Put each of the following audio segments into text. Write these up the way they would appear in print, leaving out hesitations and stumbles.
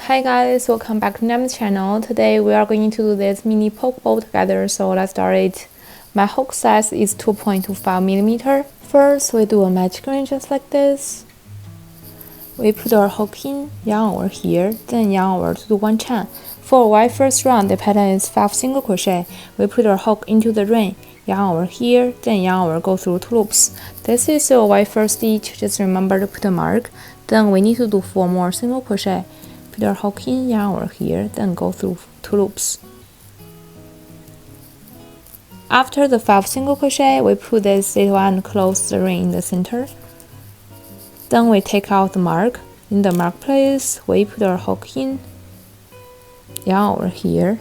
Hi guys, welcome back to Nam's channel. Today we are going to do this mini Pokeball together, so let's start it. My hook size is 2.25mm. First, we do a magic ring just like this. We put our hook in, yarn over here, then yarn over to do one chain. For our first round, the pattern is 5 single crochet. We put our hook into the ring, yarn over here, then yarn over, go through 2 loops. This is our first stitch, just remember to put a mark. Then we need to do 4 more single crochet. Put our hook in, yarn over here, then go through 2 loops. After the 5 single crochet, we put this little and close the ring in the center. Then we take out the mark. In the mark place, we put our hook in, yarn over here,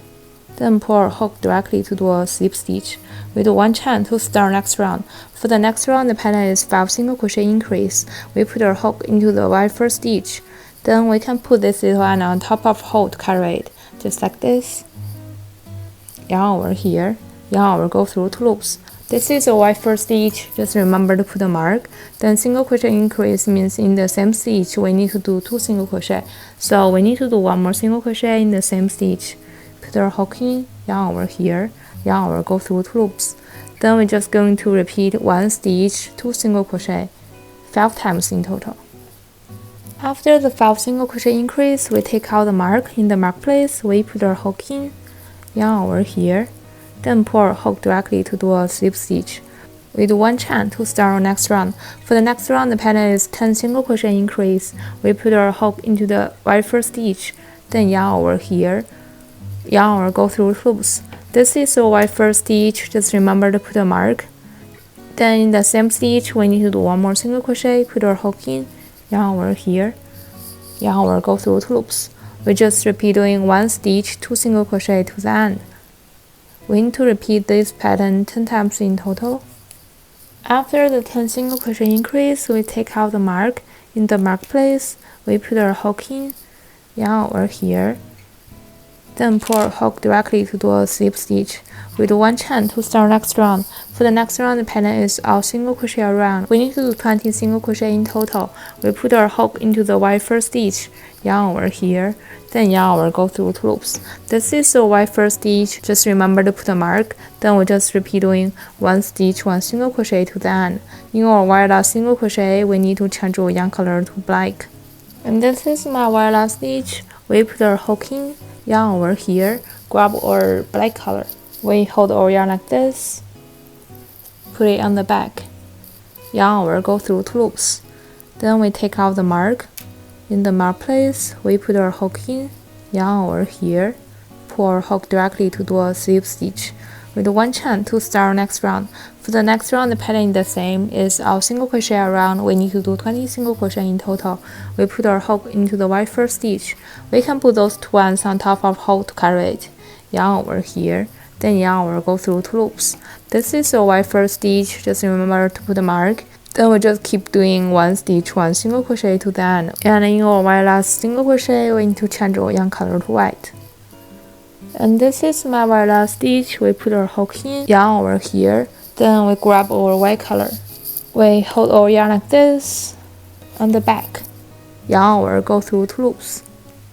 then pull our hook directly to do a slip stitch. We do 1 chain to start next round. For the next round, the pattern is 5 single crochet increase. We put our hook into the first stitch. Then we can put this little end on top of hole to carry it, just like this. Yarn over here, yarn over, go through 2 loops. This is a first stitch, just remember to put a mark. Then single crochet increase means in the same stitch we need to do 2 single crochet. So we need to do 1 more single crochet in the same stitch. Put our hook in, yarn over here, yarn over, go through 2 loops. Then we're just going to repeat 1 stitch, 2 single crochet, 5 times in total. After the 5 single crochet increase, we take out the mark. In the mark place, we put our hook in, yarn over here, then pull our hook directly to do a slip stitch. We do 1 chain to start our next round. For the next round, the pattern is 10 single crochet increase. We put our hook into the first stitch, then yarn over here, yarn over, go through loops. This is our first stitch, just remember to put a mark. Then in the same stitch, we need to do 1 more single crochet, put our hook in, yarn over here, yarn over, go through 2 loops. We just repeat doing 1 stitch, 2 single crochet to the end. We need to repeat this pattern 10 times in total. After the 10 single crochet increase, we take out the mark. In the mark place, we put our hook in, yarn over here, then pull our hook directly to do a slip stitch. We do 1 chain to start next round. For the next round, the pattern is all single crochet around. We need to do 20 single crochet in total. We put our hook into the first stitch, yarn over here, then yarn over, go through 2 loops. This is the first stitch, just remember to put a mark. Then we just repeat doing 1 stitch, 1 single crochet to the end. In our last single crochet, we need to change our yarn color to black. And this is my last stitch. We put our hook in, yarn over here, grab our black color. We hold our yarn like this, put it on the back, yarn over, go through 2 loops. Then we take out the mark. In the mark place, we put our hook in, yarn over here, pull our hook directly to do a slip stitch. We do 1 chain to start our next round. For the next round, the pattern is the same, is our single crochet around. We need to do 20 single crochet in total. We put our hook into the first stitch. We can put those 2 ends on top of hole to carry it. Yarn over here, then yarn over, go through 2 loops. This is the first stitch, just remember to put a mark. Then we just keep doing 1 stitch, 1 single crochet to the end. And in our last single crochet, we need to change our yarn color to white. And this is my last stitch. We put our hook in, yarn over here, then we grab our white color. We hold our yarn like this on the back, yarn over, go through 2 loops.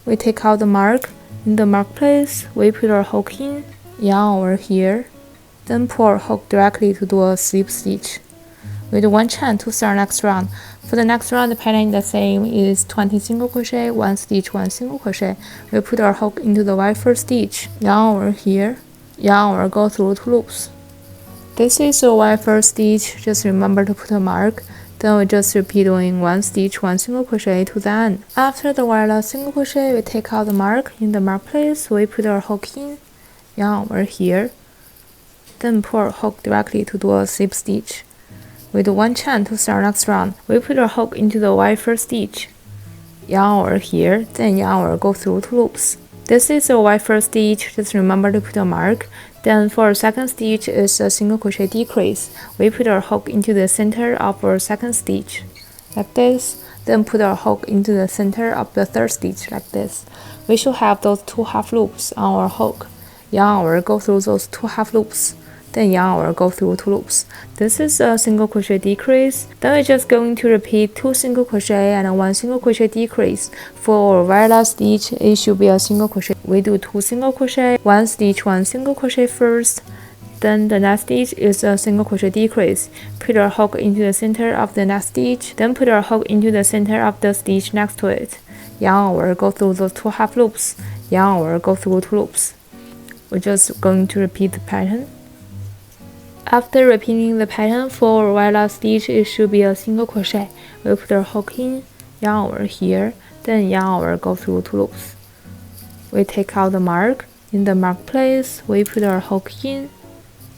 We take out the mark. In the mark place, we put our hook in, yarn over here, then pull our hook directly to do a slip stitch. We do 1 chain to start next round. For the next round, the pattern is the same, is 20 single crochet, 1 stitch, 1 single crochet. We put our hook into the first stitch, yarn over here, yarn over, go through 2 loops. This is the first stitch, just remember to put a mark. Then we just repeat doing 1 stitch, 1 single crochet to the end. After the last single crochet, we take out the mark. In the mark place, we put our hook in, yarn over here, then pull our hook directly to do a slip stitch. We do 1 chain to start next round. We put our hook into the first stitch, yarn over here, then yarn over, go through 2 loops. This is the first stitch, just remember to put a mark. Then for our second stitch is a single crochet decrease. We put our hook into the center of our second stitch, like this. Then put our hook into the center of the third stitch, like this. We should have those 2 half loops on our hook. Yarn over, go through those 2 half loops. then yarn over, go through 2 loops. This is a single crochet decrease. Then we're just going to repeat 2 single crochet and 1 single crochet decrease. For our very last stitch, it should be a single crochet. We do 2 single crochet, 1 stitch, 1 single crochet first. Then the next stitch is a single crochet decrease. Put our hook into the center of the next stitch, then put our hook into the center of the stitch next to it. Yarn over, go through those 2 half loops. Yarn over, go through 2 loops. We're just going to repeat the pattern. After repeating the pattern for our very last stitch, it should be a single crochet. We put our hook in, yarn over here, then yarn over, go through 2 loops. We take out the mark. In the mark place, we put our hook in,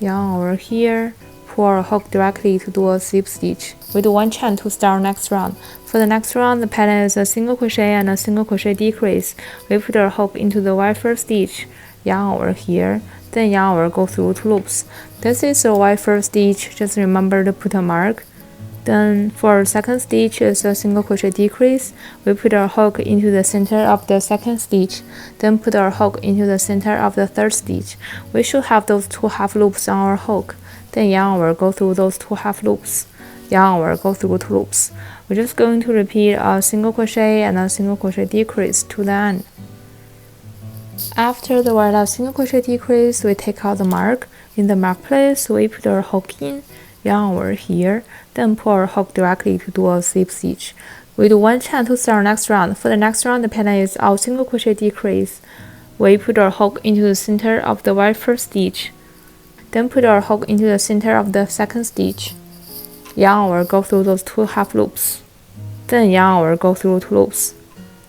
yarn over here, pull our hook directly to do a slip stitch. We do 1 chain to start next round. For the next round, the pattern is a single crochet and a single crochet decrease. We put our hook into the very first stitch, yarn over here, then yarn over, go through 2 loops. This is the very first stitch, just remember to put a mark. Then for our second stitch is a single crochet decrease. We put our hook into the center of the second stitch, then put our hook into the center of the third stitch. We should have those 2 half loops on our hook. Then yarn over, go through those 2 half loops. Yarn over, go through 2 loops. We're just going to repeat a single crochet and a single crochet decrease to the end. After the very last single crochet decrease, we take out the mark. In the mark place, we put our hook in, yarn over here, then pull our hook directly to do a slip stitch. We do 1 chain to start next round. For the next round, the pattern is our single crochet decrease. We put our hook into the center of the very first stitch, then put our hook into the center of the second stitch. Yarn over, go through those 2 half loops. Then yarn over, go through 2 loops.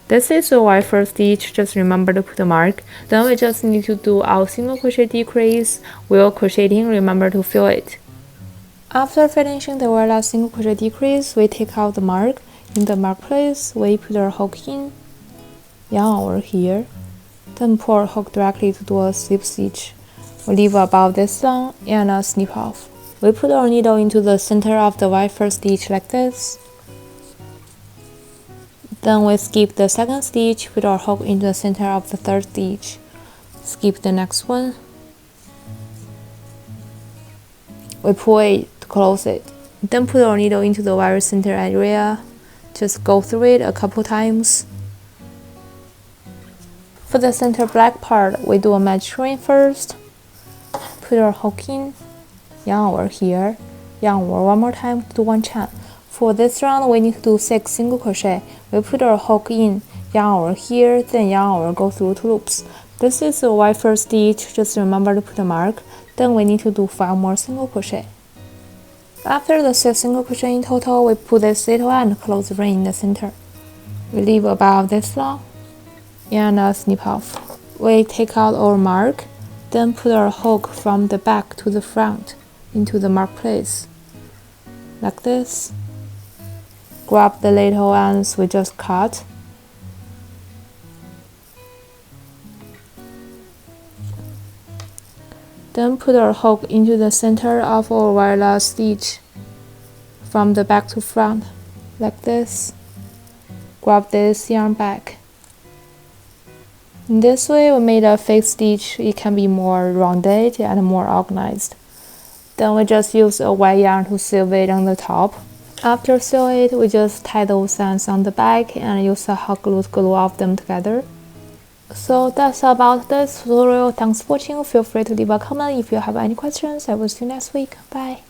This is the very first stitch, just remember to put a mark. Then we just need to do our single crochet decrease. While crocheting, remember to fill it. After finishing the very last single crochet decrease, we take out the mark. In the mark place, we put our hook in, yarn over here, then pull our hook directly to do a slip stitch. We leave about this long and a snip off. We put our needle into the center of the very first stitch like this. Then we skip the second stitch, put our hook into the center of the third stitch. Skip the next one. We pull it to close it. Then put our needle into the very center area. Just go through it a couple times. For the center black part, we do a measuring first. Put our hook in, yarn over here, yarn over 1 more time to do 1 chain. For this round, we need to do 6 single crochet. We put our hook in, yarn over here, then yarn over, go through 2 loops. This is the very first stitch, just remember to put a mark. Then we need to do 5 more single crochet. After the 6 single crochet in total, we put this little end close the ring in the center. We leave about this long and a snip off. We take out our mark, then put our hook from the back to the front into the mark place, like this. Grab the little ends we just cut. Then put our hook into the center of our very last stitch from the back to front, like this. Grab this yarn back. In this way, we made a fake stitch. It can be more rounded and more organized. Then we just use a white yarn to seal it on the top. After seal it, we just tie those ends on the back and use a hot glue to glue all of them together. So that's about this tutorial. Thanks for watching. Feel free to leave a comment if you have any questions. I will see you next week. Bye.